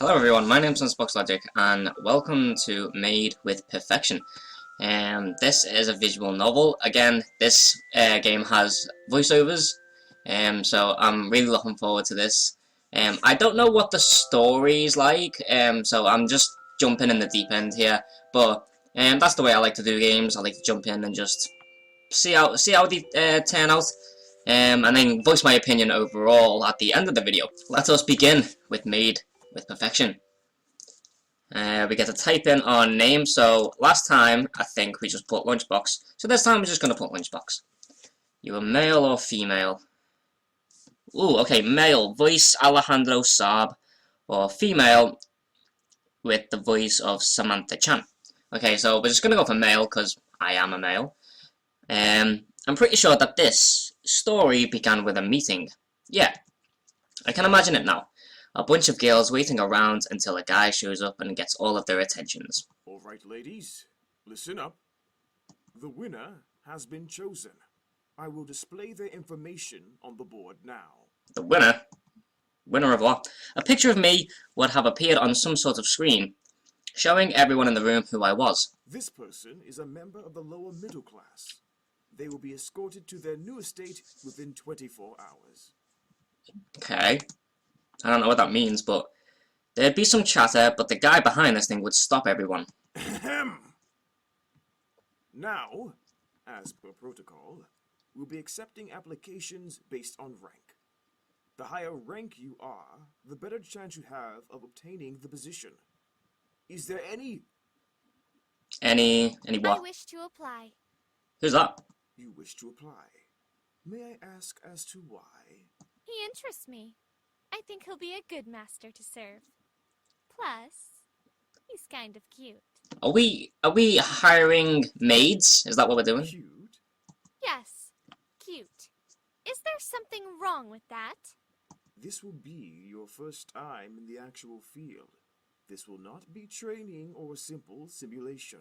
Hello everyone, my name's Logic, and welcome to Made with Perfection. This is a visual novel. Again, this game has voiceovers, so I'm really looking forward to this. I don't know what the story's like, so I'm just jumping in the deep end here, but that's the way I like to do games. I like to jump in and just see how they turn out, and then voice my opinion overall at the end of the video. Let us begin with Made with Perfection. We get to type in our name. So last time I think we just put lunchbox. So this time we're just gonna put lunchbox. You a male or female? Ooh, okay, male, voice Alejandro Saab, or female with the voice of Samantha Chan. Okay, so we're just gonna go for male because I am a male. I'm pretty sure that this story began with a meeting. Yeah, I can imagine it now. A bunch of girls waiting around until a guy shows up and gets all of their attentions. Alright, ladies, listen up. The winner has been chosen. I will display their information on the board now. The winner? Winner of what? A picture of me would have appeared on some sort of screen, showing everyone in the room who I was. This person is a member of the lower middle class. They will be escorted to their new estate within 24 hours. Okay. I don't know what that means, but there'd be some chatter, but the guy behind this thing would stop everyone. Ahem. Now, as per protocol, we'll be accepting applications based on rank. The higher rank you are, the better chance you have of obtaining the position. Is there any what? I wish to apply. Who's that? you wish to apply? May I ask as to why? He interests me. I think he'll be a good master to serve. Plus, he's kind of cute. Are we hiring maids? Is that what we're doing? Cute? Yes, cute. Is there something wrong with that? This will be your first time in the actual field. This will not be training or a simple simulation.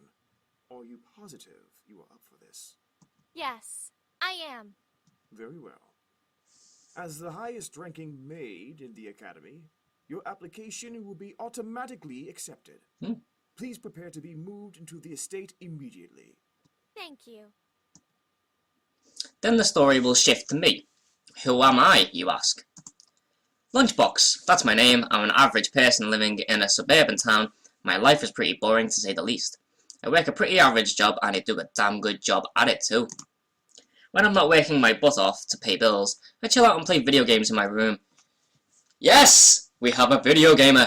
Are you positive you are up for this? Yes, I am. Very well. As the highest ranking maid in the academy, your application will be automatically accepted. Please prepare to be moved into the estate immediately. Thank you. Then the story will shift to me. Who am I, you ask? Lunchbox, that's my name. I'm an average person living in a suburban town. My life is pretty boring to say the least. I work a pretty average job and I do a damn good job at it too. When I'm not working my butt off to pay bills, I chill out and play video games in my room. Yes! We have a video gamer!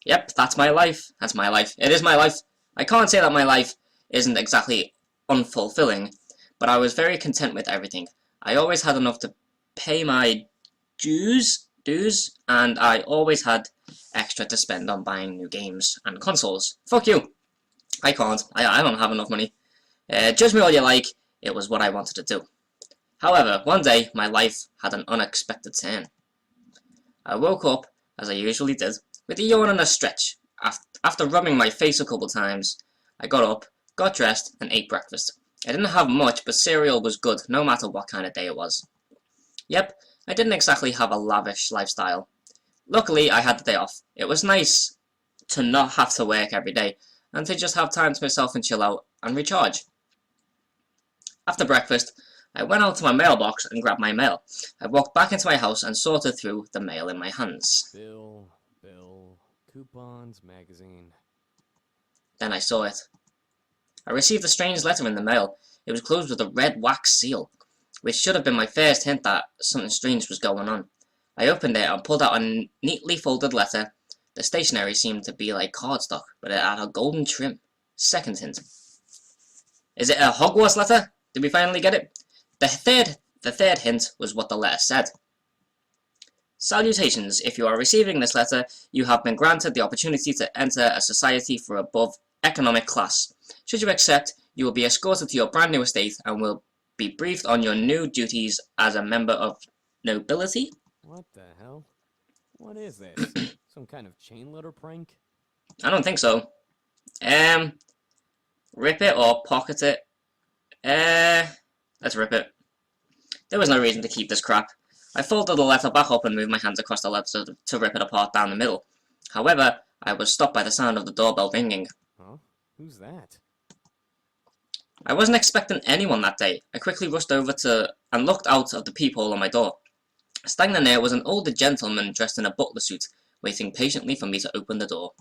Yep, that's my life. That's my life. It is my life. I can't say that my life isn't exactly unfulfilling, but I was very content with everything. I always had enough to pay my dues, and I always had extra to spend on buying new games and consoles. Fuck you! I can't. I don't have enough money. Judge me all you like. It was what I wanted to do. However, one day, my life had an unexpected turn. I woke up, as I usually did, with a yawn and a stretch. After rubbing my face a couple times, I got up, got dressed, and ate breakfast. I didn't have much, but cereal was good, no matter what kind of day it was. Yep, I didn't exactly have a lavish lifestyle. Luckily, I had the day off. It was nice to not have to work every day, and to just have time to myself and chill out and recharge. After breakfast, I went out to my mailbox and grabbed my mail. I walked back into my house and sorted through the mail in my hands. Bill, coupons, magazine. Then I saw it. I received a strange letter in the mail. It was closed with a red wax seal, which should have been my first hint that something strange was going on. I opened it and pulled out a neatly folded letter. The stationery seemed to be like cardstock, but it had a golden trim. Second hint. Is it a Hogwarts letter? Did we finally get it? The third hint was what the letter said. Salutations. If you are receiving this letter, you have been granted the opportunity to enter a society for above economic class. Should you accept, you will be escorted to your brand new estate and will be briefed on your new duties as a member of nobility. What the hell? What is this? Some kind of chain letter prank? I don't think so. Rip it or pocket it. Let's rip it. There was no reason to keep this crap. I folded the letter back up and moved my hands across the letter to rip it apart down the middle. However, I was stopped by the sound of the doorbell ringing. Huh? Who's that? I wasn't expecting anyone that day. I quickly rushed over and looked out of the peephole on my door. Standing there was an older gentleman dressed in a butler suit, waiting patiently for me to open the door.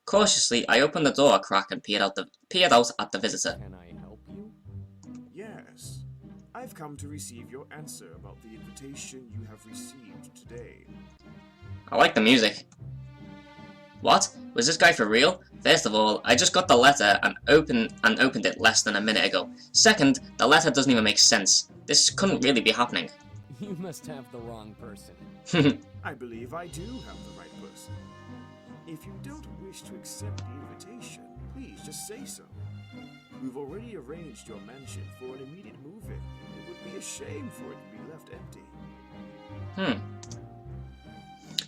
Cautiously, I opened the door a crack and peered out at the visitor. Can I help you? Yes. I've come to receive your answer about the invitation you have received today. I like the music. What? Was this guy for real? First of all, I just got the letter and opened it less than a minute ago. Second, the letter doesn't even make sense. This couldn't really be happening. You must have the wrong person. I believe I do have the right person. If you don't wish to accept the invitation, please just say so. We've already arranged your mansion for an immediate move-in. It would be a shame for it to be left empty.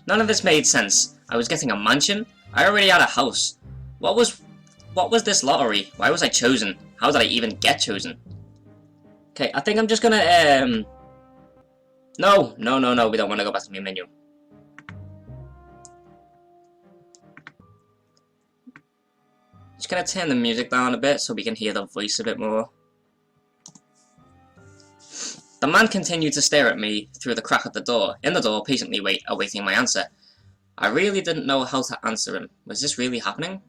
None of this made sense. I was getting a mansion? I already had a house. What was this lottery? Why was I chosen? How did I even get chosen? Okay, I think I'm just gonna, No, we don't want to go back to the menu. Just gonna turn the music down a bit so we can hear the voice a bit more. The man continued to stare at me through the crack of the door, patiently awaiting my answer. I really didn't know how to answer him. Was this really happening?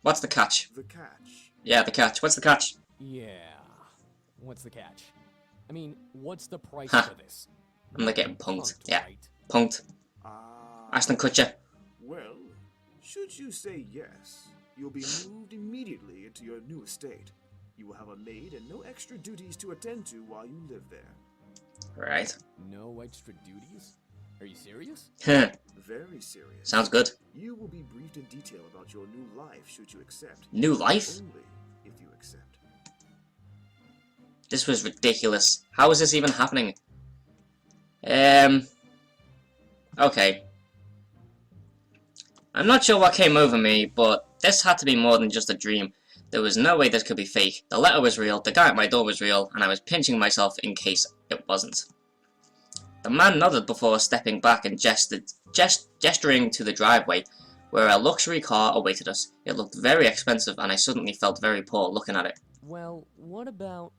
What's the catch? The catch. Yeah, the catch. What's the catch? Yeah. What's the catch? I mean, what's the price Ha. for this? I'm not getting punked. Yeah, right? punked. Ashton Kutcher. Well, should you say yes, you'll be moved immediately into your new estate. You will have a maid and no extra duties to attend to while you live there. Right. No extra duties? Are you serious? Very serious. Sounds good. You will be briefed in detail about your new life should you accept. New life? Only if you accept. This was ridiculous. How is this even happening? Okay. I'm not sure what came over me, but this had to be more than just a dream. There was no way this could be fake. The letter was real, the guy at my door was real, and I was pinching myself in case it wasn't. The man nodded before stepping back and gesturing to the driveway, where a luxury car awaited us. It looked very expensive, and I suddenly felt very poor looking at it. Well, what about...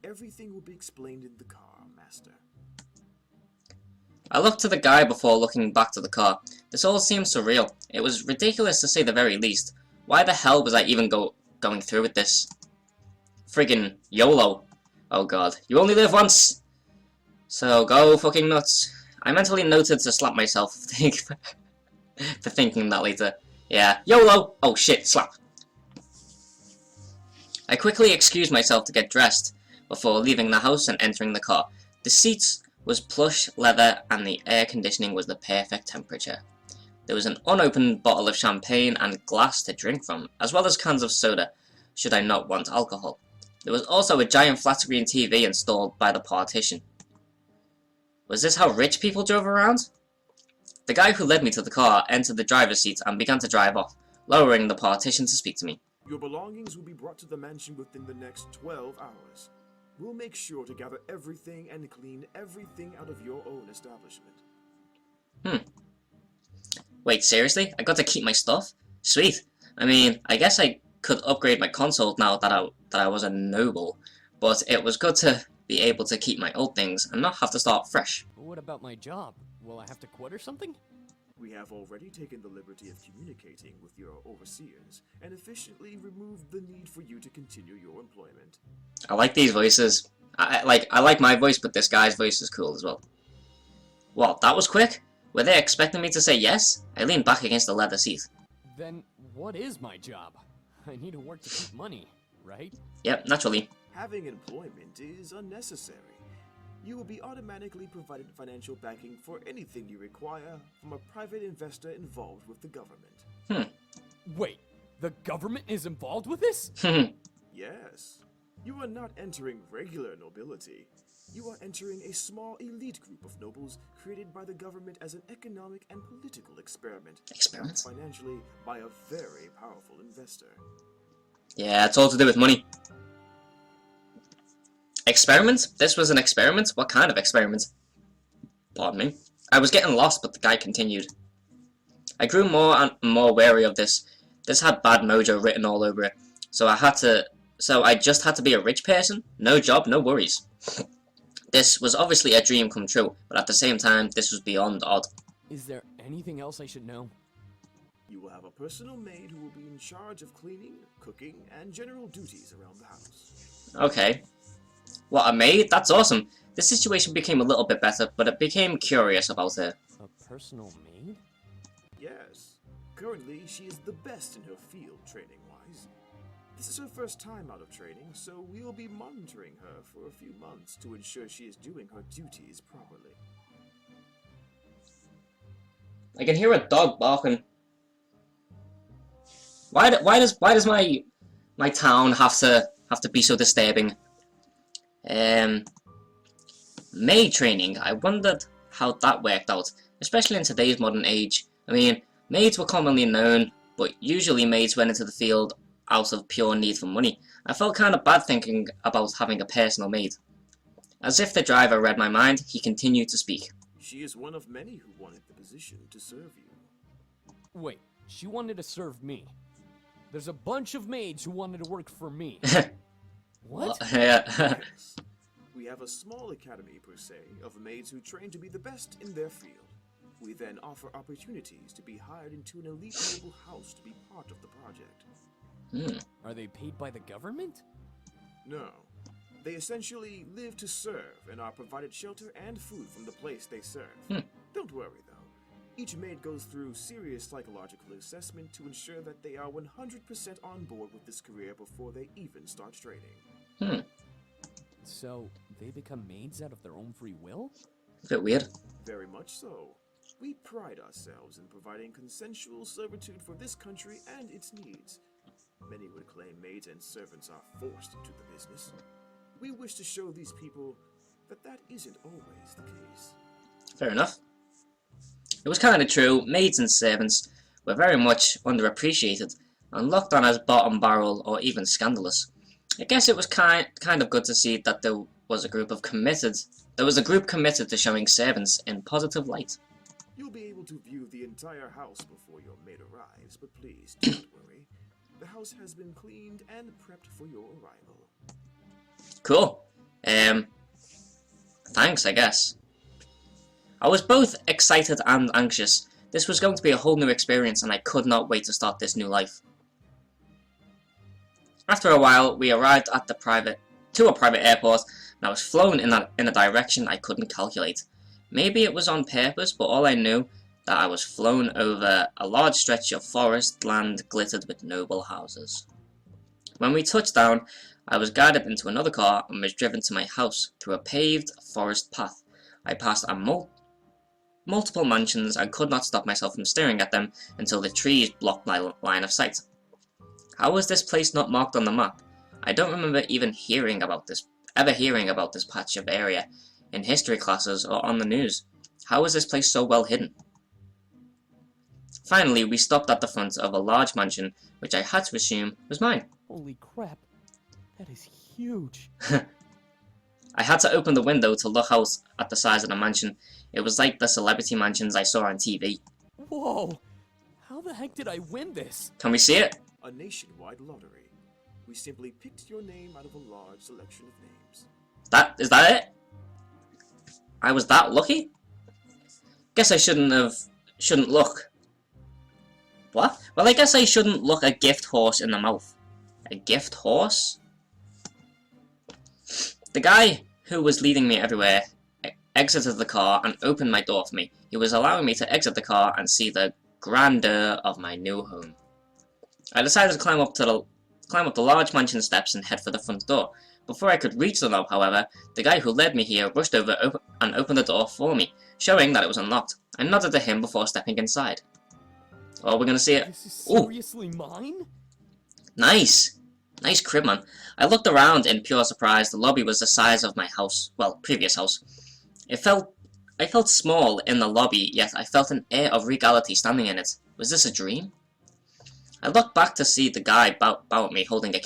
Everything will be explained in the car, Master. I looked to the guy before looking back to the car. This all seemed surreal. It was ridiculous to say the very least. Why the hell was I even going through with this? Friggin' YOLO. Oh god. You only live once! So go fucking nuts. I mentally noted to slap myself for thinking that later. Yeah. YOLO! Oh shit, slap. I quickly excused myself to get dressed before leaving the house and entering the car. The seats was plush leather and the air conditioning was the perfect temperature. There was an unopened bottle of champagne and glass to drink from, as well as cans of soda, should I not want alcohol. There was also a giant flat screen TV installed by the partition. Was this how rich people drove around? The guy who led me to the car entered the driver's seat and began to drive off, lowering the partition to speak to me. Your belongings will be brought to the mansion within the next 12 hours. We'll make sure to gather everything and clean everything out of your own establishment. Wait, seriously? I got to keep my stuff? Sweet. I mean, I guess I could upgrade my console now that I was a noble, but it was good to be able to keep my old things and not have to start fresh. What about my job? Will I have to quit or something? We have already taken the liberty of communicating with your overseers and efficiently removed the need for you to continue your employment. I like these voices. I like my voice, but this guy's voice is cool as well. What, that was quick? Were they expecting me to say yes? I leaned back against the leather seat. Then what is my job? I need to work to keep money, right? Yep, naturally. Having employment is unnecessary. You will be automatically provided financial backing for anything you require from a private investor involved with the government. Wait, the government is involved with this? Yes. You are not entering regular nobility. You are entering a small elite group of nobles created by the government as an economic and political experiment. Experiment? Backed financially by a very powerful investor. Yeah, it's all to do with money. Experiment? This was an experiment? What kind of experiment? Pardon me. I was getting lost, but the guy continued. I grew more and more wary of this. This had bad mojo written all over it, so I just had to be a rich person? No job, no worries. This was obviously a dream come true, but at the same time, this was beyond odd. Is there anything else I should know? You will have a personal maid who will be in charge of cleaning, cooking, and general duties around the house. Okay. What, a maid? That's awesome. The situation became a little bit better, but it became curious about her. A personal maid? Yes. Currently, she is the best in her field, training-wise. This is her first time out of training, so we will be monitoring her for a few months to ensure she is doing her duties properly. I can hear a dog barking. Why does my town have to be so disturbing? Maid training. I wondered how that worked out, especially in today's modern age. I mean, maids were commonly known, but usually maids went into the field out of pure need for money. I felt kind of bad thinking about having a personal maid. As if the driver read my mind, he continued to speak. She is one of many who wanted the position to serve you. Wait, she wanted to serve me. There's a bunch of maids who wanted to work for me. What? Yeah. Yes. We have a small academy, per se, of maids who train to be the best in their field. We then offer opportunities to be hired into an elite noble house to be part of the project. Are they paid by the government? No. They essentially live to serve and are provided shelter and food from the place they serve. Don't worry, though. Each maid goes through serious psychological assessment to ensure that they are 100% on board with this career before they even start training. So, they become maids out of their own free will? A bit weird. Very much so. We pride ourselves in providing consensual servitude for this country and its needs. Many would claim maids and servants are forced into the business. We wish to show these people that that isn't always the case. Fair enough. It was kind of true. Maids and servants were very much underappreciated and looked on as bottom barrel or even scandalous. I guess it was kind of good to see that there was a group committed to showing servants in positive light. You'll be able to view the entire house before your maid arrives, but please don't worry. The house has been cleaned and prepped for your arrival. Cool. Thanks, I guess. I was both excited and anxious. This was going to be a whole new experience and I could not wait to start this new life. After a while, we arrived at a private airport and I was flown in a direction I couldn't calculate. Maybe it was on purpose, but all I knew that I was flown over a large stretch of forest land glittered with noble houses. When we touched down, I was guided into another car and was driven to my house through a paved forest path. I passed multiple mansions and could not stop myself from staring at them until the trees blocked my line of sight. How was this place not marked on the map? I don't remember ever hearing about this patch of area in history classes or on the news. How was this place so well hidden? Finally, we stopped at the front of a large mansion, which I had to assume was mine. Holy crap, that is huge. I had to open the window to look out at the size of the mansion. It was like the celebrity mansions I saw on TV. Whoa, how the heck did I win this? Can we see it? A nationwide lottery. We simply picked your name out of a large selection of names. Is that it? I was that lucky? Guess I shouldn't look. What? Well, I guess I shouldn't look a gift horse in the mouth. A gift horse? The guy who was leading me everywhere exited the car and opened my door for me. He was allowing me to exit the car and see the grandeur of my new home. I decided to climb up the large mansion steps and head for the front door. Before I could reach the knob, however, the guy who led me here rushed over and opened the door for me, showing that it was unlocked. I nodded to him before stepping inside. Oh, we're gonna see it. This is Ooh. seriously mine? Nice! Nice crib, man. I looked around in pure surprise. The lobby was the size of my house. Well, previous house. I felt small in the lobby, yet I felt an air of regality standing in it. Was this a dream? I looked back to see the guy about me holding out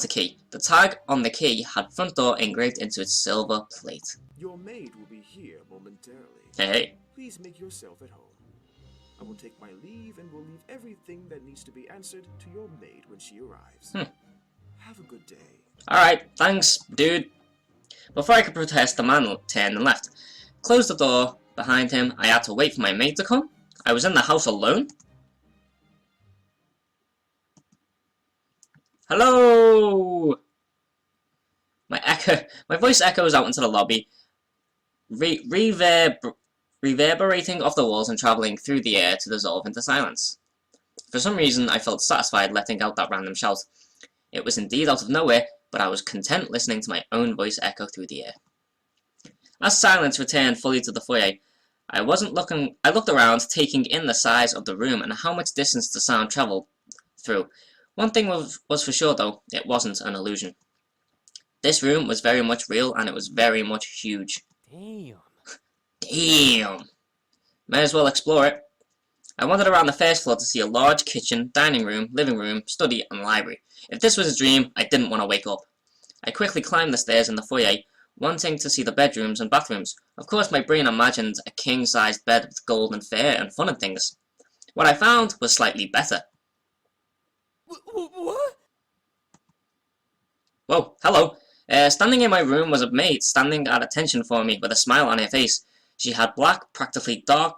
a key. The tag on the key had front door engraved into its silver plate. Your maid will be here momentarily. Hey. Please make yourself at home. I will take my leave and will leave everything that needs to be answered to your maid when she arrives. Have a good day. Alright, thanks, dude. Before I could protest, the man turned and left. Closed the door behind him. I had to wait for my maid to come. I was in the house alone. Hello! My voice echoes out into the lobby, reverberating off the walls and travelling through the air to dissolve into silence. For some reason, I felt satisfied letting out that random shout. It was indeed out of nowhere, but I was content listening to my own voice echo through the air. As silence returned fully to the foyer, I looked around, taking in the size of the room and how much distance the sound travelled through. One thing was for sure, though, it wasn't an illusion. This room was very much real, and it was very much huge. Damn. Damn! May as well explore it. I wandered around the first floor to see a large kitchen, dining room, living room, study, and library. If this was a dream, I didn't want to wake up. I quickly climbed the stairs in the foyer, wanting to see the bedrooms and bathrooms. Of course, my brain imagined a king-sized bed with gold and fur and fun and things. What I found was slightly better. What? Whoa, hello. Standing in my room was a maid, standing at attention for me with a smile on her face. She had black, practically dark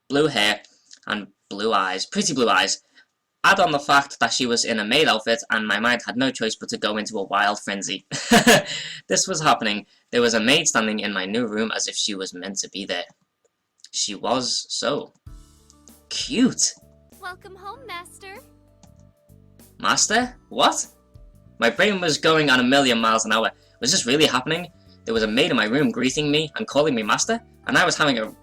blue hair and blue eyes, pretty blue eyes. Add on the fact that she was in a maid outfit, and my mind had no choice but to go into a wild frenzy. This was happening. There was a maid standing in my new room as if she was meant to be there. She was so cute. Welcome home, Master. Master? What? My brain was going on a million miles an hour. Was this really happening? There was a maid in my room greeting me and calling me master, and I was having a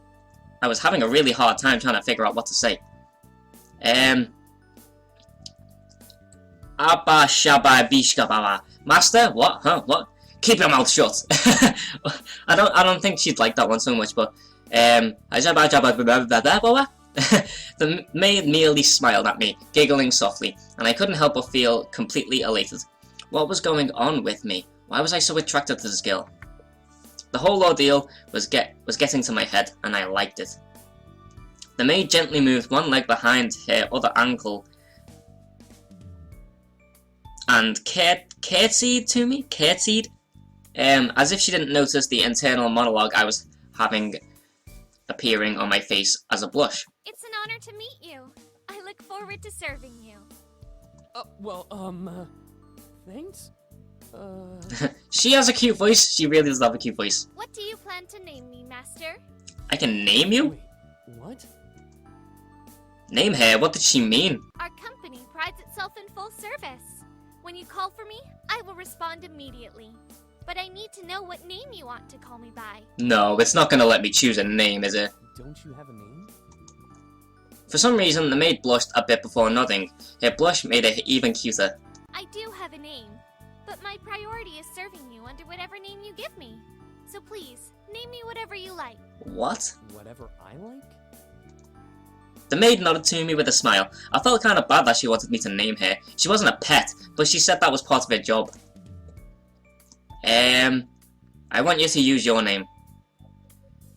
really hard time trying to figure out what to say. Abba Shabba Bishka Baba. Master? What? Huh? What? Keep your mouth shut. I don't think she'd like that one so much, but the maid merely smiled at me, giggling softly, and I couldn't help but feel completely elated. What was going on with me? Why was I so attracted to this girl? The whole ordeal was getting to my head, and I liked it. The maid gently moved one leg behind her other ankle and curtsied to me, as if she didn't notice the internal monologue I was having appearing on my face as a blush. It's an honor to meet you. I look forward to serving you. Thanks? She has a cute voice. She really does have a cute voice. What do you plan to name me, Master? I can name you? Wait, what? Name her? What did she mean? Our company prides itself in full service. When you call for me, I will respond immediately. But I need to know what name you want to call me by. No, it's not gonna let me choose a name, is it? Don't you have a name? For some reason, the maid blushed a bit before nodding. Her blush made her even cuter. I do have a name, but my priority is serving you under whatever name you give me. So please, name me whatever you like. What? Whatever I like? The maid nodded to me with a smile. I felt kind of bad that she wanted me to name her. She wasn't a pet, but she said that was part of her job. I want you to use your name.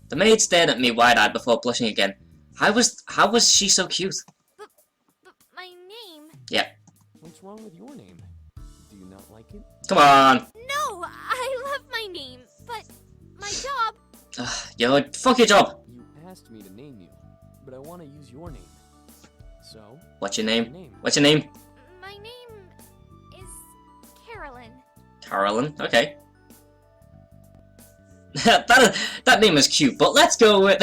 The maid stared at me wide-eyed before blushing again. How was she so cute? But my name... Yeah. What's wrong with your name? Do you not like it? Come on. No, I love my name, but my job... Fuck your job. You asked me to name you, but I want to use your name. So... What's your name? What's your name? My name is KAROLYN. KAROLYN? Okay. that name is cute, but let's go with...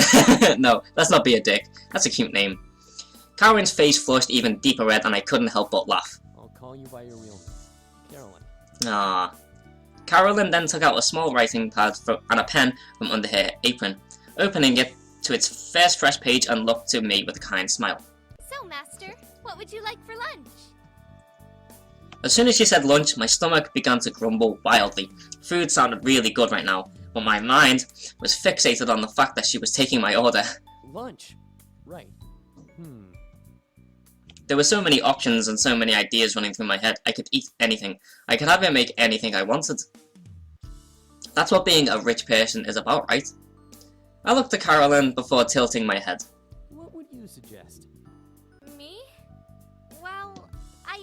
No, let's not be a dick. That's a cute name. KAROLYN's face flushed even deeper red, and I couldn't help but laugh. I'll call you by your real name, KAROLYN. Ah. KAROLYN then took out a small writing pad and a pen from under her apron, opening it to its first fresh page and looked to me with a kind smile. So, Master, what would you like for lunch? As soon as she said lunch, my stomach began to grumble wildly. Food sounded really good right now, but my mind was fixated on the fact that she was taking my order. Lunch. Right. There were so many options and so many ideas running through my head. I could eat anything. I could have it make anything I wanted. That's what being a rich person is about, right? I looked at KAROLYN before tilting my head. What would you suggest? Me? Well, I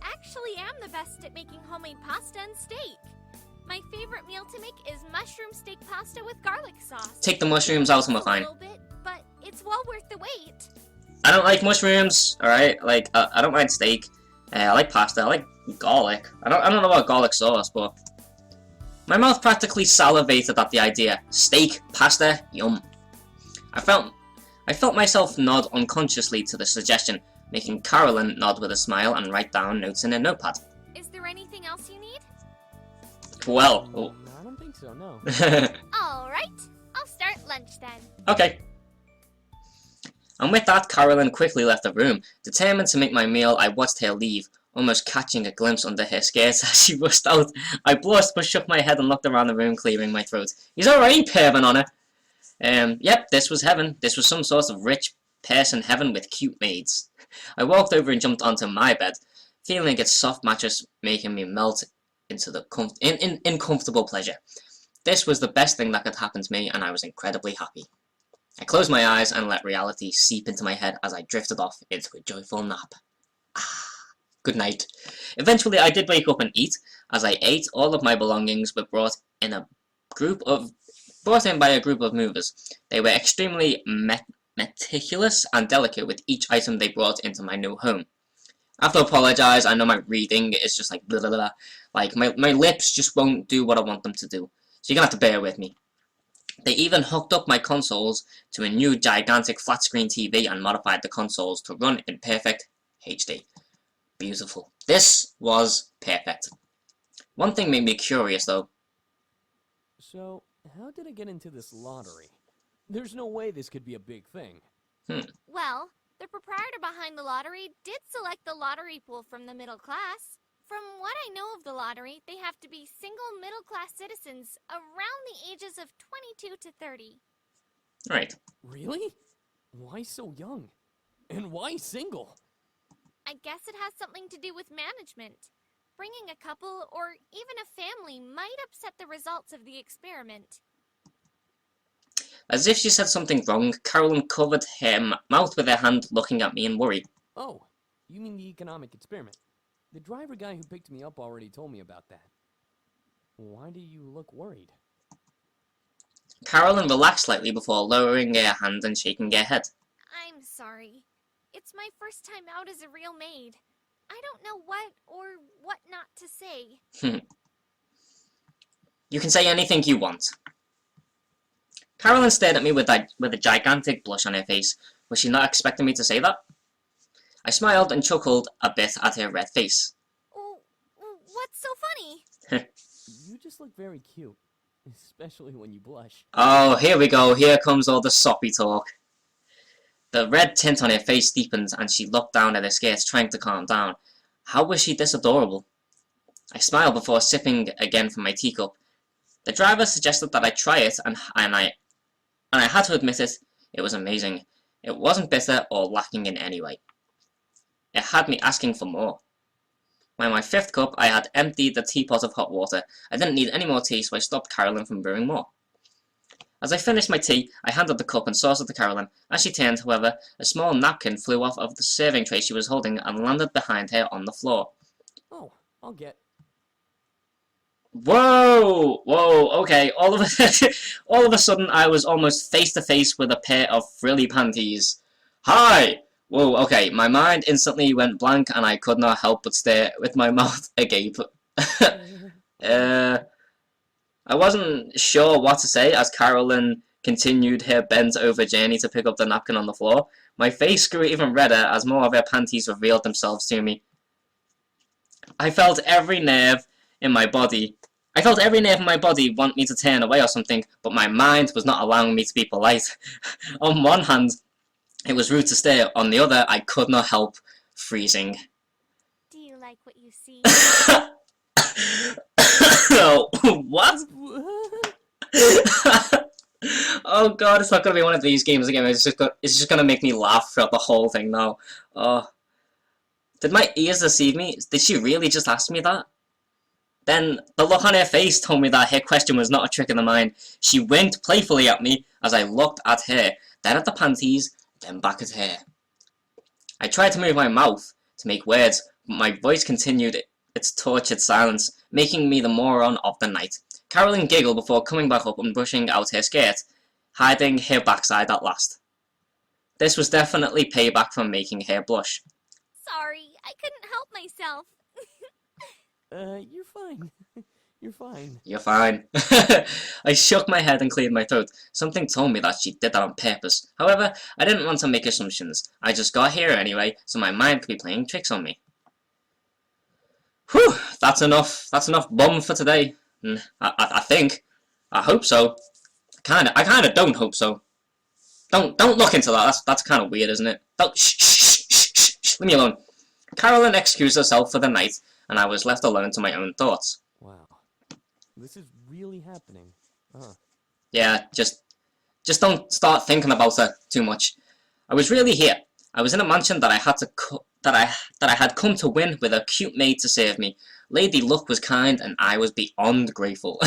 actually am the best at making homemade pasta and steak. My favorite meal to make is mushroom steak pasta with garlic sauce. Take the mushrooms out and we're fine. A little bit, but it's well worth the wait. I don't like mushrooms, alright? Like, I don't mind steak. I like pasta. I like garlic. I don't know about garlic sauce, but... My mouth practically salivated at the idea. Steak, pasta, yum. I felt myself nod unconsciously to the suggestion, making KAROLYN nod with a smile and write down notes in a notepad. Is there anything else you need? Well... I don't think so, no. Alright, I'll start lunch then. Okay. And with that, KAROLYN quickly left the room. Determined to make my meal, I watched her leave, almost catching a glimpse under her skirt as she rushed out. I blushed but shook my head and looked around the room, clearing my throat. He's already perving on her. Yep, this was heaven. This was some sort of rich person heaven with cute maids. I walked over and jumped onto my bed, feeling its soft mattress making me melt into the in comfortable pleasure. This was the best thing that could happen to me, and I was incredibly happy. I closed my eyes and let reality seep into my head as I drifted off into a joyful nap. Good night. Eventually, I did wake up and eat. As I ate, all of my belongings were brought in by a group of movers. They were extremely meticulous and delicate with each item they brought into my new home. I have to apologize. I know my reading is just like blah, blah, blah. Like my lips just won't do what I want them to do. So you're gonna have to bear with me. They even hooked up my consoles to a new gigantic flat screen TV and modified the consoles to run in perfect HD. Beautiful. This was perfect. One thing made me curious though. So, how did I get into this lottery? There's no way this could be a big thing. Well, the proprietor behind the lottery did select the lottery pool from the middle class. From what I know of the lottery, they have to be single middle-class citizens around the ages of 22 to 30. Right. Really? Why so young? And why single? I guess it has something to do with management. Bringing a couple or even a family might upset the results of the experiment. As if she said something wrong, KAROLYN covered her mouth with her hand, looking at me in worry. Oh, you mean the economic experiment? The driver guy who picked me up already told me about that. Why do you look worried? KAROLYN relaxed slightly before lowering her hand and shaking her head. I'm sorry. It's my first time out as a real maid. I don't know what or what not to say. You can say anything you want. KAROLYN stared at me with a gigantic blush on her face. Was she not expecting me to say that? I smiled and chuckled a bit at her red face. Oh, what's so funny? You just look very cute, especially when you blush. Oh, here we go. Here comes all the soppy talk. The red tint on her face deepened, and she looked down at her skirts, trying to calm down. How was she this adorable? I smiled before sipping again from my teacup. The driver suggested that I try it, and I had to admit it. It was amazing. It wasn't bitter or lacking in any way. It had me asking for more. By my fifth cup, I had emptied the teapot of hot water. I didn't need any more tea, so I stopped KAROLYN from brewing more. As I finished my tea, I handed the cup and saucer to KAROLYN. As she turned, however, a small napkin flew off of the serving tray she was holding and landed behind her on the floor. Oh, I'll get... Whoa! Whoa, okay. All of a sudden, I was almost face to face with a pair of frilly panties. Hi! Whoa, okay. My mind instantly went blank and I could not help but stare with my mouth agape. I wasn't sure what to say as KAROLYN continued her bent-over journey to pick up the napkin on the floor. My face grew even redder as more of her panties revealed themselves to me. I felt every nerve in my body want me to turn away or something, but my mind was not allowing me to be polite. On one hand, it was rude to stare. On the other, I could not help freezing. Do you like what you see? What? Oh god, it's not gonna be one of these games again. It's just gonna make me laugh throughout the whole thing now. Oh. Did my ears deceive me? Did she really just ask me that? Then, the look on her face told me that her question was not a trick of the mind. She winked playfully at me as I looked at her, then at the panties, then back at her. I tried to move my mouth to make words, but my voice continued its tortured silence, making me the moron of the night. KAROLYN giggled before coming back up and brushing out her skirt, hiding her backside at last. This was definitely payback for making her blush. Sorry, I couldn't help myself. You're fine. You're fine. You're fine. I shook my head and cleared my throat. Something told me that she did that on purpose. However, I didn't want to make assumptions. I just got here anyway, so my mind could be playing tricks on me. Whew, that's enough. That's enough bum for today. I think. I hope so. I kinda don't hope so. Don't look into that. That's kind of weird, isn't it? Don't shh. Leave me alone. KAROLYN excused herself for the night, and I was left alone to my own thoughts. Wow. This is really happening. Huh. Yeah, just don't start thinking about her too much. I was really here. I was in a mansion that I had come to win with a cute maid to serve me. Lady Luck was kind, and I was beyond grateful.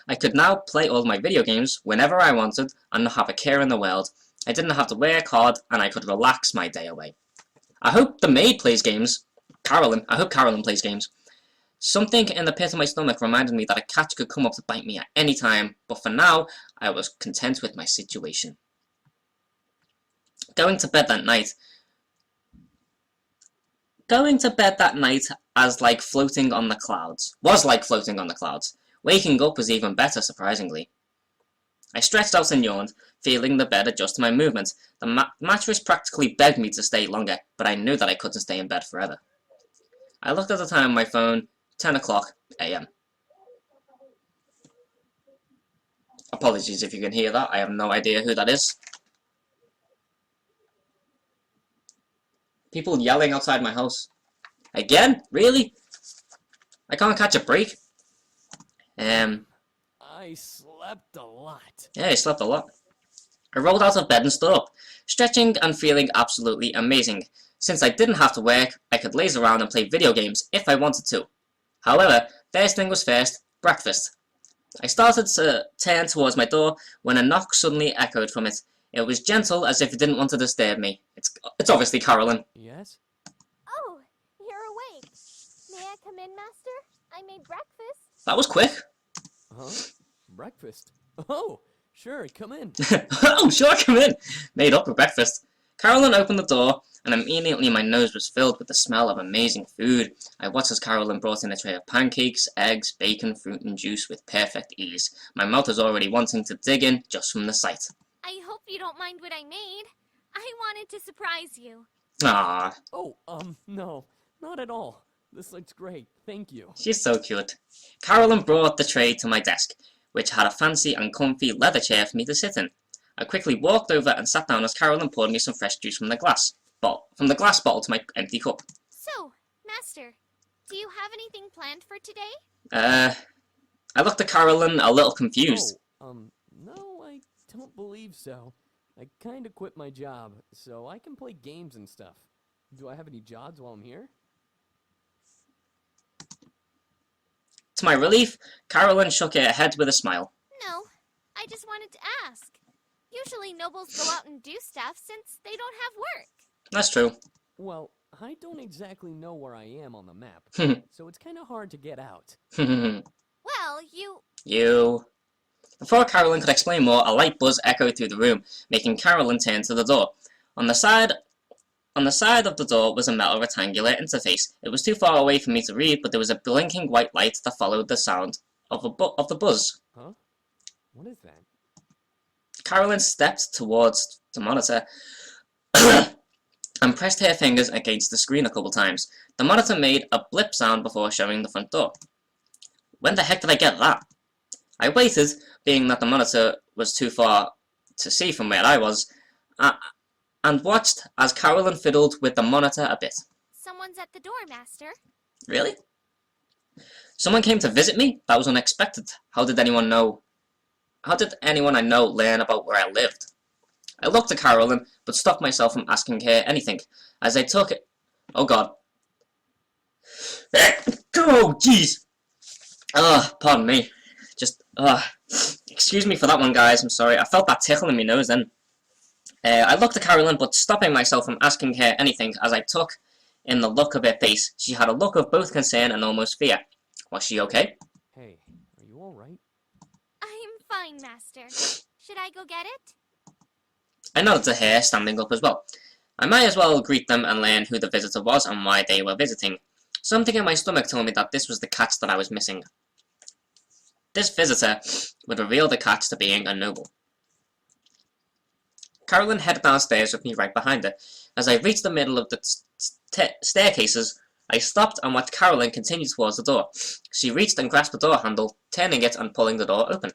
I could now play all my video games whenever I wanted and not have a care in the world. I didn't have to work hard, and I could relax my day away. I hope the maid plays games. KAROLYN. I hope KAROLYN plays games. Something in the pit of my stomach reminded me that a cat could come up to bite me at any time, but for now, I was content with my situation. Going to bed that night was like floating on the clouds. Waking up was even better, surprisingly. I stretched out and yawned, feeling the bed adjust to my movements. The mattress practically begged me to stay longer, but I knew that I couldn't stay in bed forever. I looked at the time on my phone, 10 o'clock AM. Apologies if you can hear that, I have no idea who that is. People yelling outside my house. Again? Really? I can't catch a break. I slept a lot. Yeah, I slept a lot. I rolled out of bed and stood up, stretching and feeling absolutely amazing. Since I didn't have to work, I could laze around and play video games if I wanted to. However, first thing was first, breakfast. I started to turn towards my door when a knock suddenly echoed from it. It was gentle, as if it didn't want to disturb me. It's obviously KAROLYN. Yes? Oh, you're awake. May I come in, Master? I made breakfast. That was quick. Huh? Breakfast? Oh, sure, come in. Oh, sure, come in. Made up for breakfast. KAROLYN opened the door, and immediately my nose was filled with the smell of amazing food. I watched as KAROLYN brought in a tray of pancakes, eggs, bacon, fruit, and juice with perfect ease. My mouth was already wanting to dig in just from the sight. I hope you don't mind what I made. I wanted to surprise you. Ah, Oh, no, not at all. This looks great, thank you. she's so cute. KAROLYN brought the tray to my desk, which had a fancy and comfy leather chair for me to sit in. I quickly walked over and sat down as KAROLYN poured me some fresh juice from the glass bottle to my empty cup. So, Master, do you have anything planned for today? I looked at KAROLYN a little confused. Oh, no, I don't believe so. I kinda quit my job, so I can play games and stuff. Do I have any jobs while I'm here? To my relief, KAROLYN shook her head with a smile. No, I just wanted to ask. Usually nobles go out and do stuff since they don't have work. That's true. Well, I don't exactly know where I am on the map, so it's kinda hard to get out. Well, You. Before KAROLYN could explain more, a light buzz echoed through the room, making KAROLYN turn to the door. On the side of the door was a metal rectangular interface. It was too far away for me to read, but there was a blinking white light that followed the sound of the buzz. Huh? What is that? KAROLYN stepped towards the monitor and pressed her fingers against the screen a couple times. The monitor made a blip sound before showing the front door. When the heck did I get that? I waited, being that the monitor was too far to see from where I was, and watched as KAROLYN fiddled with the monitor a bit. someone's at the door, Master. Really? Someone came to visit me? That was unexpected. How did anyone I know learn about where I lived? I looked at KAROLYN, but stopped myself from asking her anything, as I took it. Oh god, Oh, jeez. Pardon me. Just, excuse me for that one, guys. I'm sorry. I felt that tickle in my nose then. I looked at KAROLYN, but stopping myself from asking her anything as I took in the look of her face. She had a look of both concern and almost fear. Was she okay? Hey, are you alright? I'm fine, Master. Should I go get it? I nodded to her, standing up as well. I might as well greet them and learn who the visitor was and why they were visiting. Something in my stomach told me that this was the catch that I was missing. This visitor would reveal the catch to being a noble. KAROLYN headed downstairs with me right behind her. As I reached the middle of the staircases, I stopped and watched KAROLYN continue towards the door. She reached and grasped the door handle, turning it and pulling the door open.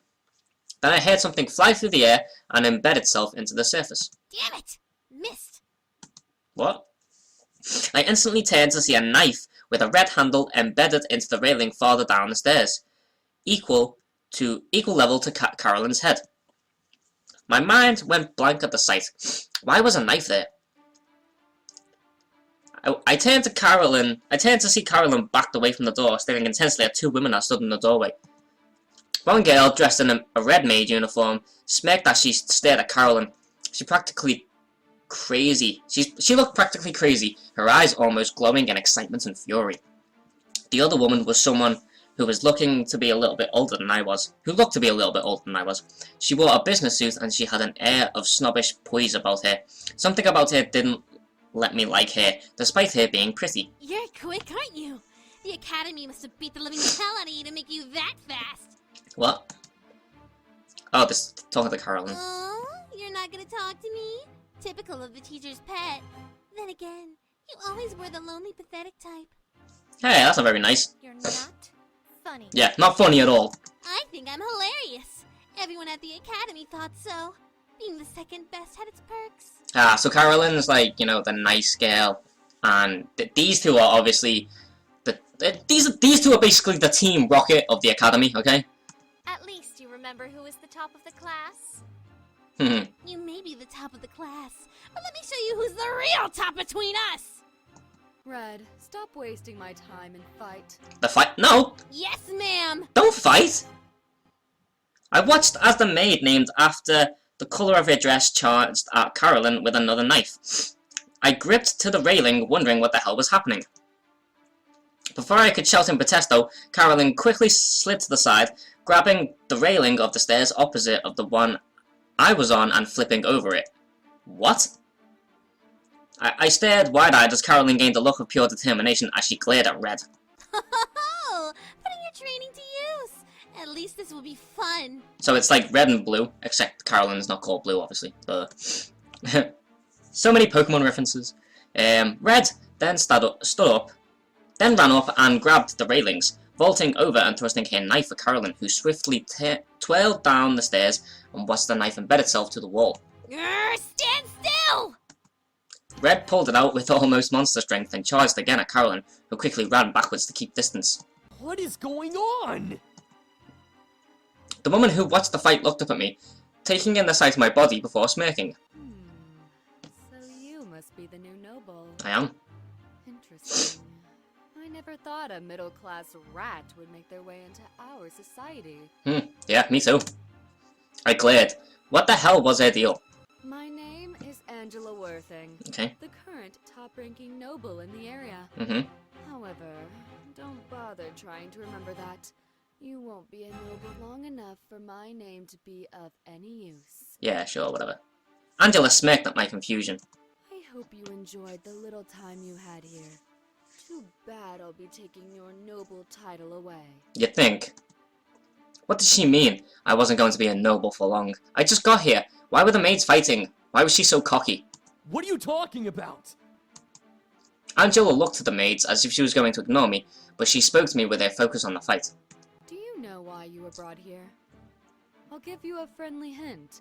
Then I heard something fly through the air and embed itself into the surface. Damn it! Missed! What? I instantly turned to see a knife with a red handle embedded into the railing farther down the stairs, equal level to KAROLYN's head. My mind went blank at the sight. Why was a knife there? I turned to see KAROLYN backed away from the door, staring intensely at two women that stood in the doorway. One girl, dressed in a red maid uniform, smirked as she stared at KAROLYN. She looked practically crazy, her eyes almost glowing in excitement and fury. The other woman was someone who was looking to be a little bit older than I was. She wore a business suit and she had an air of snobbish poise about her. Something about her didn't let me like her, despite her being pretty. You're quick, aren't you? The Academy must have beat the living hell out of you to make you that fast. What? Oh, this talking to KAROLYN. Oh, you're not gonna talk to me? Typical of the teacher's pet. Then again, you always were the lonely, pathetic type. Hey, that's not very nice. You're not funny. Yeah, not funny at all. I think I'm hilarious. Everyone at the Academy thought so. Being the second best had its perks. So KAROLYN's like, the nice girl, and these two are obviously these two are basically the Team Rocket of the Academy, okay? At least you remember who was the top of the class. You may be the top of the class, but let me show you who's the real top between us! Red, stop wasting my time and fight. The fight? No! Yes, ma'am! Don't fight! I watched as the maid named after the colour of her dress charged at KAROLYN with another knife. I gripped to the railing, wondering what the hell was happening. Before I could shout in protesto, KAROLYN quickly slid to the side, grabbing the railing of the stairs opposite of the one I was on and flipping over it. What? I stared wide-eyed as KAROLYN gained a look of pure determination as she glared at Red. Oh, putting your training to use. At least this will be fun. So it's like red and blue, except KAROLYN's not called blue, obviously. So many Pokemon references. Red then stood up, then ran up and grabbed the railings, vaulting over and thrusting her knife at KAROLYN, who swiftly twirled down the stairs and watched the knife embed itself to the wall. Stand still! Red pulled it out with almost monster strength and charged again at KAROLYN, who quickly ran backwards to keep distance. What is going on? The woman who watched the fight looked up at me, taking in the sight of my body before smirking. So you must be the new noble. I am. Interesting. I never thought a middle-class rat would make their way into our society. Yeah, me too. I glared. What the hell was her deal? My name is Angela Worthing. Okay. The current top-ranking noble in the area. However, don't bother trying to remember that. You won't be a noble long enough for my name to be of any use. Yeah, sure, whatever. Angela smirked at my confusion. I hope you enjoyed the little time you had here. Too bad I'll be taking your noble title away. You think? What did she mean? I wasn't going to be a noble for long. I just got here. Why were the maids fighting? Why was she so cocky? What are you talking about? Angela looked at the maids as if she was going to ignore me, but she spoke to me with her focus on the fight. Do you know why you were brought here? I'll give you a friendly hint.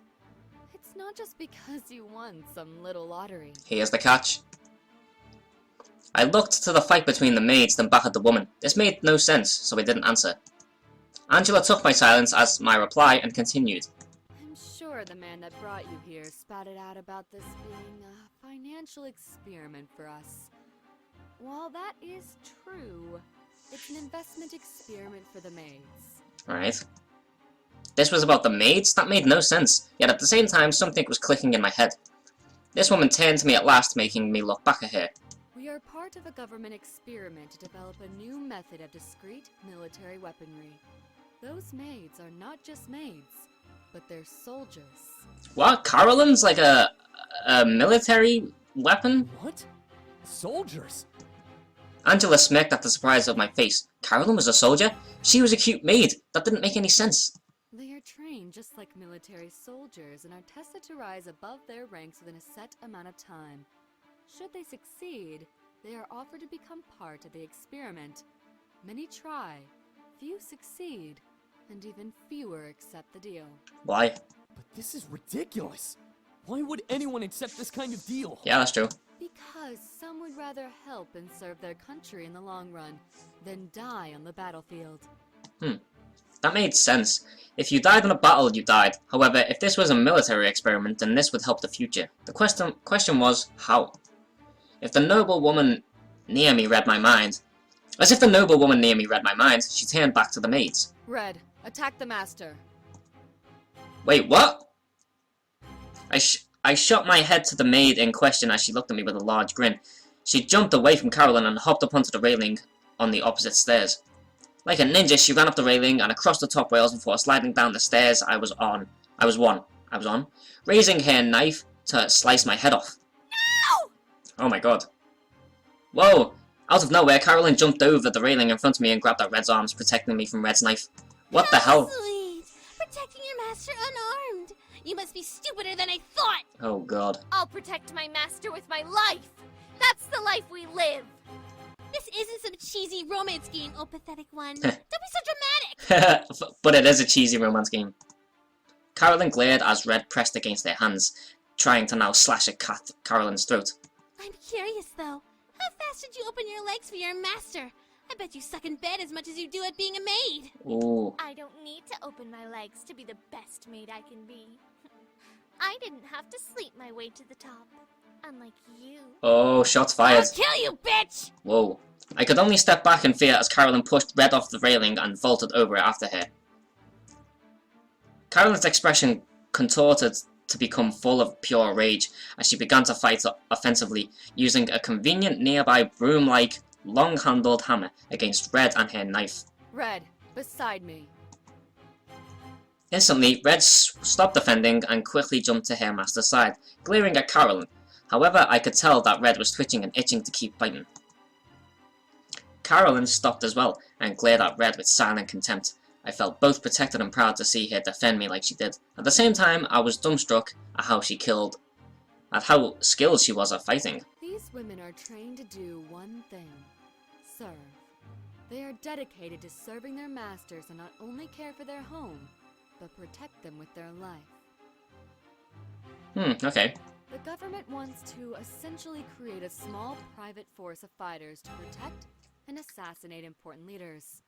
It's not just because you won some little lottery. Here's the catch. I looked to the fight between the maids, then back at the woman. This made no sense, so I didn't answer. Angela took my silence as my reply and continued. I'm sure the man that brought you here spouted out about this being a financial experiment for us. while that is true, it's an investment experiment for the maids. Alright. This was about the maids? That made no sense, yet at the same time something was clicking in my head. This woman turned to me at last, making me look back at her. We are part of a government experiment to develop a new method of discreet military weaponry. Those maids are not just maids, but they're soldiers. What? KAROLYN's like a military weapon? What? Soldiers? Angela smirked at the surprise of my face. KAROLYN was a soldier? She was a cute maid. That didn't make any sense. They are trained just like military soldiers and are tested to rise above their ranks within a set amount of time. Should they succeed, they are offered to become part of the experiment. Many try, few succeed, and even fewer accept the deal. Why? But this is ridiculous. Why would anyone accept this kind of deal? Yeah, that's true. Because some would rather help and serve their country in the long run than die on the battlefield. That made sense. If you died in a battle, you died. However, if this was a military experiment, then this would help the future. The question was, how? If the noble woman near me read my mind... As if the noble woman near me read my mind, she turned back to the maids. Red, attack the master. Wait, what? I shot my head to the maid in question as she looked at me with a large grin. She jumped away from KAROLYN and hopped up onto the railing on the opposite stairs. Like a ninja, she ran up the railing and across the top rails before sliding down the stairs I was on, raising her knife to slice my head off. No! Oh my god. Whoa! Out of nowhere, KAROLYN jumped over the railing in front of me and grabbed at Red's arms, protecting me from Red's knife. What the hell? Sweet. Protecting your master unarmed. You must be stupider than I thought. Oh god. I'll protect my master with my life. That's the life we live. This isn't some cheesy romance game, oh pathetic one. Don't be so dramatic. But it is a cheesy romance game. KAROLYN glared as Red pressed against their hands, trying to now slash at KAROLYN's throat. I'm curious, though. How fast did you open your legs for your master? I bet you suck in bed as much as you do at being a maid. Ooh. I don't need to open my legs to be the best maid I can be. I didn't have to sleep my way to the top, unlike you. Oh, shots fired. I'll kill you, bitch! Whoa. I could only step back in fear as KAROLYN pushed Red off the railing and vaulted over it after her. KAROLYN's expression contorted to become full of pure rage as she began to fight offensively, using a convenient nearby broom-like, long-handled hammer against Red and her knife. Red, beside me. Instantly, Red stopped defending and quickly jumped to her master's side, glaring at KAROLYN. However, I could tell that Red was twitching and itching to keep fighting. KAROLYN stopped as well, and glared at Red with silent contempt. I felt both protected and proud to see her defend me like she did. At the same time, I was dumbstruck at how skilled she was at fighting. These women are trained to do one thing. Serve. They are dedicated to serving their masters and not only care for their home, but protect them with their life. Okay. The government wants to essentially create a small private force of fighters to protect and assassinate important leaders.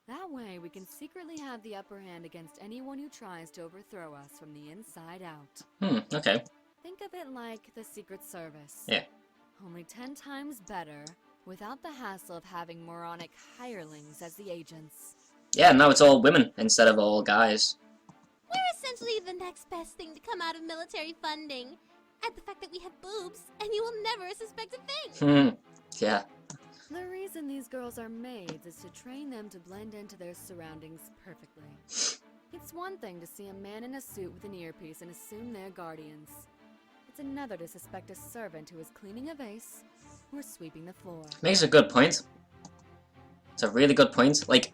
That way, we can secretly have the upper hand against anyone who tries to overthrow us from the inside out. Okay. Think of it like the Secret Service. Yeah. Only 10 times better, without the hassle of having moronic hirelings as the agents. Yeah, now it's all women instead of all guys. We're essentially the next best thing to come out of military funding. Add the fact that we have boobs, and you will never suspect a thing. Yeah. The reason these girls are maids is to train them to blend into their surroundings perfectly. It's one thing to see a man in a suit with an earpiece and assume they're guardians. It's another to suspect a servant who is cleaning a vase or sweeping the floor. Makes a good point. It's a really good point. Like,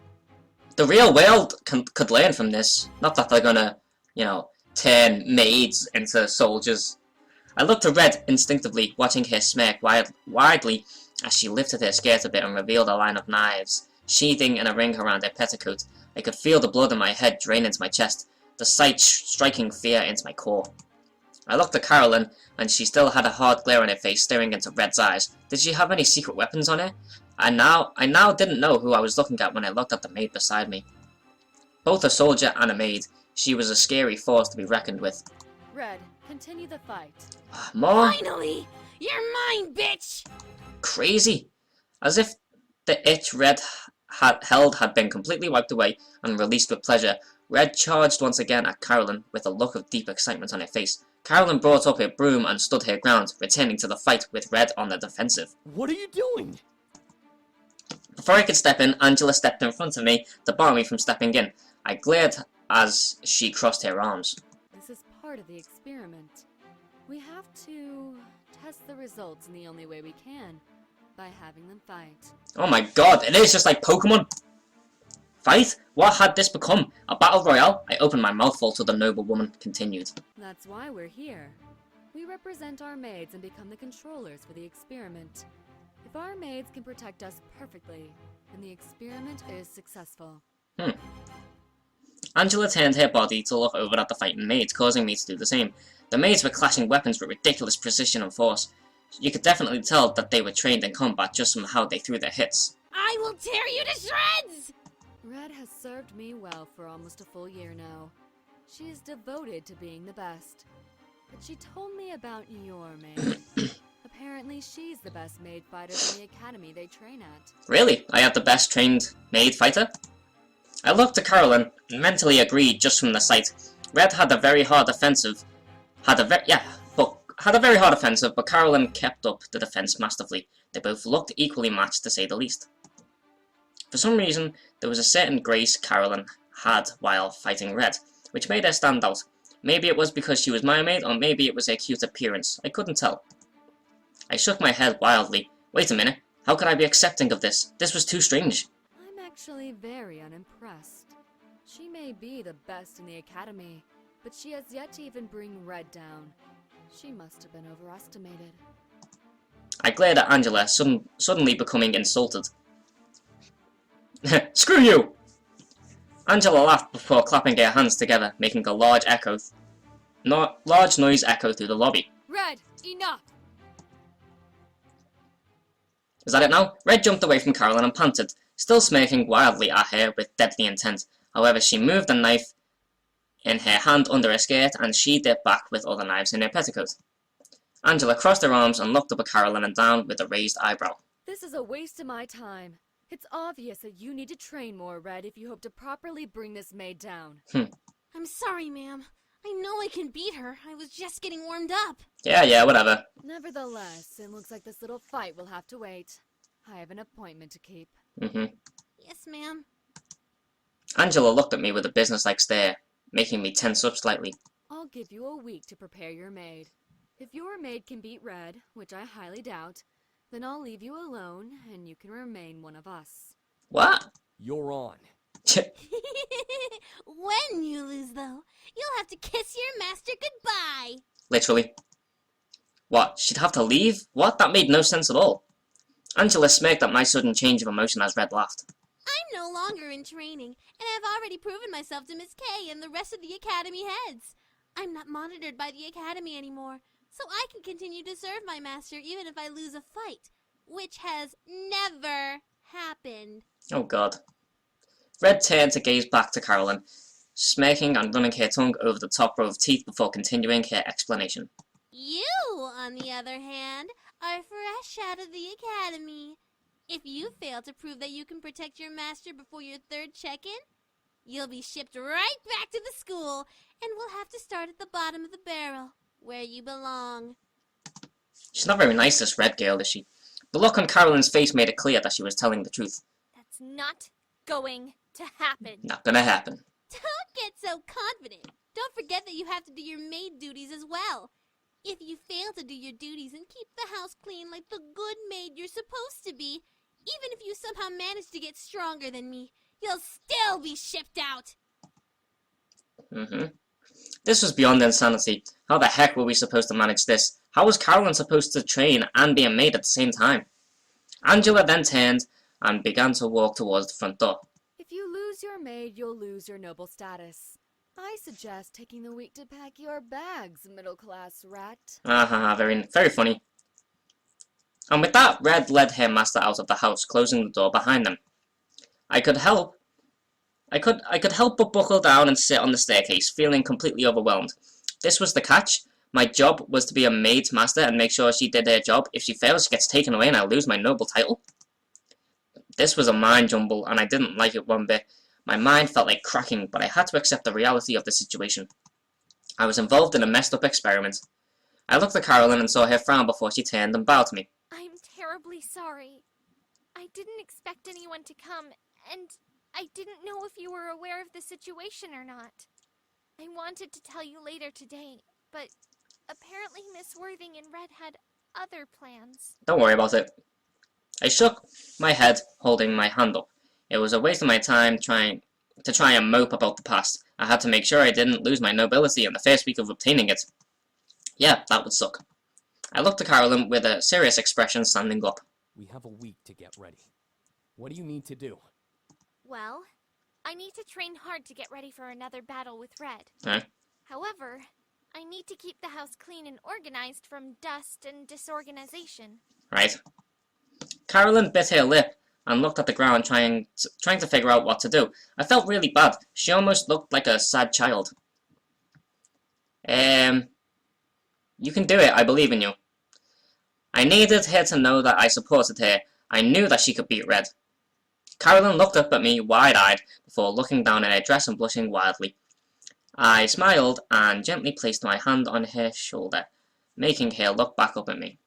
the real world could learn from this. Not that they're gonna, turn maids into soldiers. I looked at Red instinctively, watching her smirk widely as she lifted her skirt a bit and revealed a line of knives, sheathing in a ring around her petticoat. I could feel the blood in my head drain into my chest, the sight striking fear into my core. I looked at KAROLYN, and she still had a hard glare on her face, staring into Red's eyes. Did she have any secret weapons on her? I now didn't know who I was looking at when I looked at the maid beside me. Both a soldier and a maid, she was a scary force to be reckoned with. Red, continue the fight. More? Finally! You're mine, bitch! Crazy? As if the itch Red had been completely wiped away and released with pleasure, Red charged once again at KAROLYN with a look of deep excitement on her face. KAROLYN brought up her broom and stood her ground, returning to the fight with Red on the defensive. What are you doing? Before I could step in, Angela stepped in front of me to bar me from stepping in. I glared as she crossed her arms. This is part of the experiment. We have to test the results in the only way we can, by having them fight. Oh my god, it is just like Pokemon! Fight? What had this become? A battle royale? I opened my mouth full till the noblewoman continued. That's why we're here. We represent our maids and become the controllers for the experiment. If our maids can protect us perfectly, then the experiment is successful. Angela turned her body to look over at the fighting maids, causing me to do the same. The maids were clashing weapons with ridiculous precision and force. You could definitely tell that they were trained in combat just from how they threw their hits. I will tear you to shreds! Red has served me well for almost a full year now. She is devoted to being the best. But she told me about your maid. Apparently she's the best maid fighter in the academy they train at. Really? I have the best trained maid fighter? I looked to KAROLYN and mentally agreed just from the sight. Red had a very hard offensive. Had a very hard offensive, but KAROLYN kept up the defense masterfully. They both looked equally matched, to say the least. For some reason, there was a certain grace KAROLYN had while fighting Red, which made her stand out. Maybe it was because she was my maid, or maybe it was her cute appearance. I couldn't tell. I shook my head wildly. Wait a minute, how could I be accepting of this? This was too strange. I'm actually very unimpressed. She may be the best in the academy, but she has yet to even bring Red down. She must have been overestimated. I glared at Angela, suddenly becoming insulted. Screw you! Angela laughed before clapping her hands together, making a large noise echo through the lobby. Red, enough! Is that it now? Red jumped away from KAROLYN and panted, still smirking wildly at her with deadly intent. However, she moved the knife in her hand under her skirt and sheathed it back with other knives in her petticoat. Angela crossed her arms and looked up at KAROLYN and down with a raised eyebrow. This is a waste of my time. It's obvious that you need to train more, Red, if you hope to properly bring this maid down. I'm sorry, ma'am. I know I can beat her. I was just getting warmed up. Yeah, whatever. Nevertheless, it looks like this little fight will have to wait. I have an appointment to keep. Yes, ma'am. Angela looked at me with a businesslike stare, making me tense up slightly. I'll give you a week to prepare your maid. If your maid can beat Red, which I highly doubt, then I'll leave you alone, and you can remain one of us. What? You're on. When you lose, though, you'll have to kiss your master goodbye. Literally. What? She'd have to leave? What? That made no sense at all. Angela smirked at my sudden change of emotion as Red laughed. I'm no longer in training, and I've already proven myself to Miss K and the rest of the academy heads. I'm not monitored by the academy anymore, so I can continue to serve my master even if I lose a fight, which has never happened. Oh god. Red turned to gaze back to KAROLYN, smirking and running her tongue over the top row of teeth before continuing her explanation. You, on the other hand, are fresh out of the academy. If you fail to prove that you can protect your master before your third check-in, you'll be shipped right back to the school, and we'll have to start at the bottom of the barrel, where you belong. She's not very nice, this Red girl, is she? The look on KAROLYN's face made it clear that she was telling the truth. That's not going to happen. Not gonna happen. Don't get so confident. Don't forget that you have to do your maid duties as well. If you fail to do your duties and keep the house clean like the good maid you're supposed to be, even if you somehow manage to get stronger than me, you'll still be shipped out. This was beyond insanity. How the heck were we supposed to manage this? How was KAROLYN supposed to train and be a maid at the same time? Angela then turned and began to walk towards the front door. If you lose your maid, you'll lose your noble status. I suggest taking the week to pack your bags, middle-class rat. Very, very funny. And with that, Red led her master out of the house, closing the door behind them. I could help but buckle down and sit on the staircase, feeling completely overwhelmed. This was the catch. My job was to be a maid's master and make sure she did her job. If she fails, she gets taken away and I lose my noble title. This was a mind jumble, and I didn't like it one bit. My mind felt like cracking, but I had to accept the reality of the situation. I was involved in a messed up experiment. I looked at KAROLYN and saw her frown before she turned and bowed to me. I'm terribly sorry. I didn't expect anyone to come, and I didn't know if you were aware of the situation or not. I wanted to tell you later today, but apparently Miss Worthing and Red had other plans. Don't worry about it. I shook my head, holding my hand up. It was a waste of my time trying and mope about the past. I had to make sure I didn't lose my nobility in the first week of obtaining it. Yeah, that would suck. I looked at KAROLYN with a serious expression, standing up. We have a week to get ready. What do you need to do? Well, I need to train hard to get ready for another battle with Red. Huh? However, I need to keep the house clean and organized from dust and disorganization. Right. KAROLYN bit her lip and looked at the ground, trying to figure out what to do. I felt really bad. She almost looked like a sad child. You can do it. I believe in you. I needed her to know that I supported her. I knew that she could beat Red. KAROLYN looked up at me wide-eyed before looking down at her dress and blushing wildly. I smiled and gently placed my hand on her shoulder, making her look back up at me.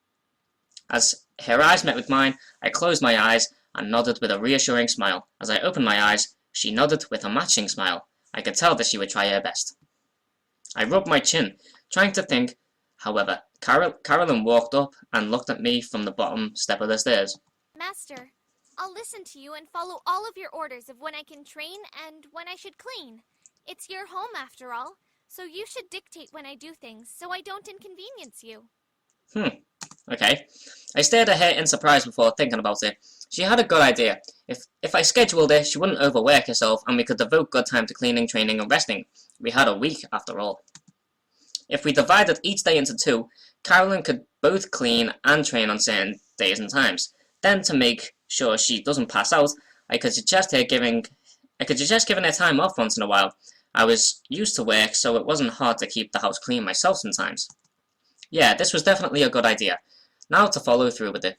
As her eyes met with mine, I closed my eyes and nodded with a reassuring smile. As I opened my eyes, she nodded with a matching smile. I could tell that she would try her best. I rubbed my chin, trying to think. However, KAROLYN walked up and looked at me from the bottom step of the stairs. Master, I'll listen to you and follow all of your orders of when I can train and when I should clean. It's your home after all, so you should dictate when I do things so I don't inconvenience you. Okay. I stared at her in surprise before thinking about it. She had a good idea. If I scheduled it, she wouldn't overwork herself and we could devote good time to cleaning, training and resting. We had a week after all. If we divided each day into two, KAROLYN could both clean and train on certain days and times. Then, to make sure she doesn't pass out, I could suggest giving her time off once in a while. I was used to work, so it wasn't hard to keep the house clean myself sometimes. Yeah, this was definitely a good idea. Now to follow through with it.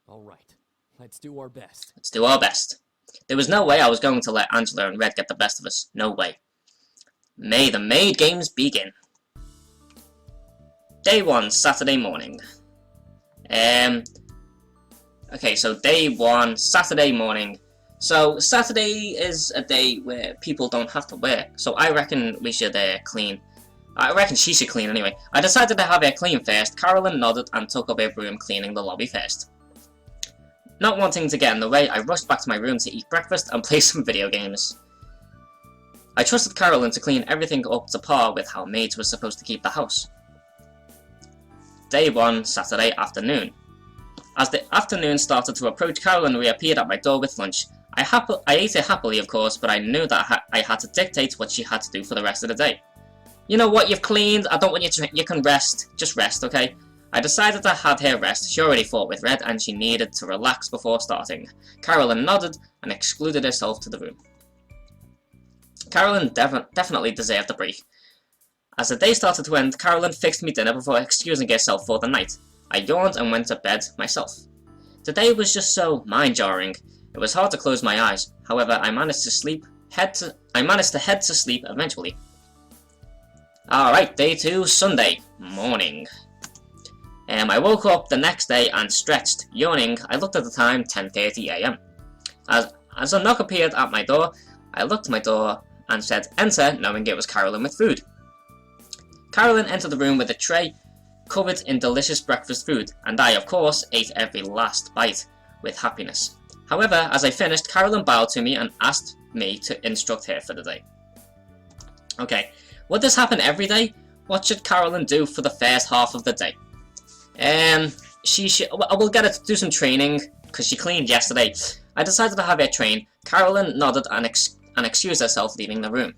Alright, let's do our best. Let's do our best. There was no way I was going to let Angela and Red get the best of us. No way. May the Maid games begin. Day 1, Saturday morning. Okay, so day 1, Saturday morning. So, Saturday is a day where people don't have to work, so I reckon we should clean. I reckon she should clean anyway. I decided to have her clean first. KAROLYN nodded and took up her broom, cleaning the lobby first. Not wanting to get in the way, I rushed back to my room to eat breakfast and play some video games. I trusted KAROLYN to clean everything up to par with how Maid was supposed to keep the house. Day 1, Saturday afternoon. As the afternoon started to approach, KAROLYN reappeared at my door with lunch. I ate it happily, of course, but I knew that I had to dictate what she had to do for the rest of the day. You know what, you've cleaned, I don't want you to... You can rest. Just rest, okay? I decided to have her rest. She already fought with Red, and she needed to relax before starting. KAROLYN nodded and excluded herself to the room. KAROLYN definitely deserved a break. As the day started to end, KAROLYN fixed me dinner before excusing herself for the night. I yawned and went to bed myself. Today was just so mind-jarring. It was hard to close my eyes. However, I managed to head to sleep eventually. Alright, day 2, Sunday morning. I woke up the next day and stretched. Yawning, I looked at the time, 10:30 AM. As a knock appeared at my door, I looked at my door and said, "Enter," knowing it was KAROLYN with food. KAROLYN entered the room with a tray covered in delicious breakfast food, and I, of course, ate every last bite with happiness. However, as I finished, KAROLYN bowed to me and asked me to instruct her for the day. Okay, would this happen every day? What should KAROLYN do for the first half of the day? I will get her to do some training, because she cleaned yesterday. I decided to have her train. KAROLYN nodded and excused herself, leaving the room.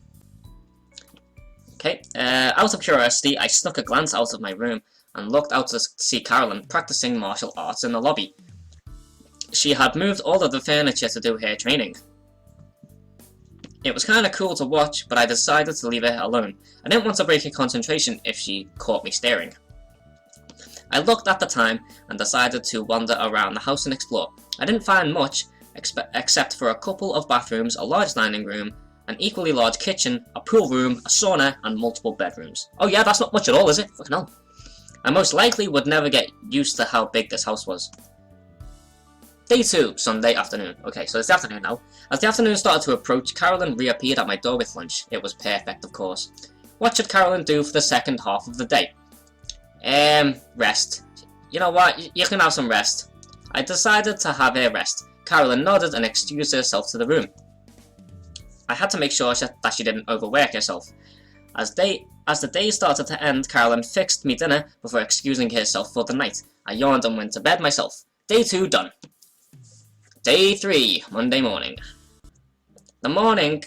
Okay, out of curiosity, I snuck a glance out of my room and looked out to see KAROLYN practicing martial arts in the lobby. She had moved all of the furniture to do her training. It was kinda cool to watch, but I decided to leave her alone. I didn't want to break her concentration if she caught me staring. I looked at the time and decided to wander around the house and explore. I didn't find much. except for a couple of bathrooms, a large dining room, an equally large kitchen, a pool room, a sauna, and multiple bedrooms. Oh yeah, that's not much at all, is it? Fucking hell. I most likely would never get used to how big this house was. Day 2, Sunday afternoon. Okay, so it's the afternoon now. As the afternoon started to approach, KAROLYN reappeared at my door with lunch. It was perfect, of course. What should KAROLYN do for the second half of the day? Rest. You know what? You can have some rest. I decided to have a rest. KAROLYN nodded and excused herself to the room. I had to make sure that she didn't overwork herself. As the day started to end, KAROLYN fixed me dinner before excusing herself for the night. I yawned and went to bed myself. Day 2 done. Day 3, Monday morning. The morning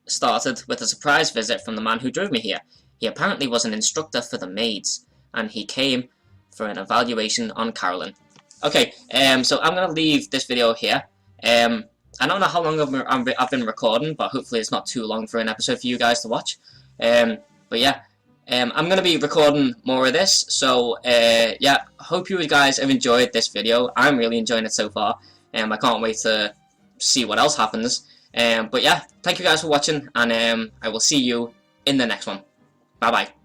started with a surprise visit from the man who drove me here. He apparently was an instructor for the Maids, and he came for an evaluation on KAROLYN. Okay, so I'm gonna leave this video here. I don't know how long I've been recording, but hopefully it's not too long for an episode for you guys to watch. But yeah, I'm gonna be recording more of this, so yeah, hope you guys have enjoyed this video. I'm really enjoying it so far. I can't wait to see what else happens. But yeah, thank you guys for watching, and I will see you in the next one. Bye bye.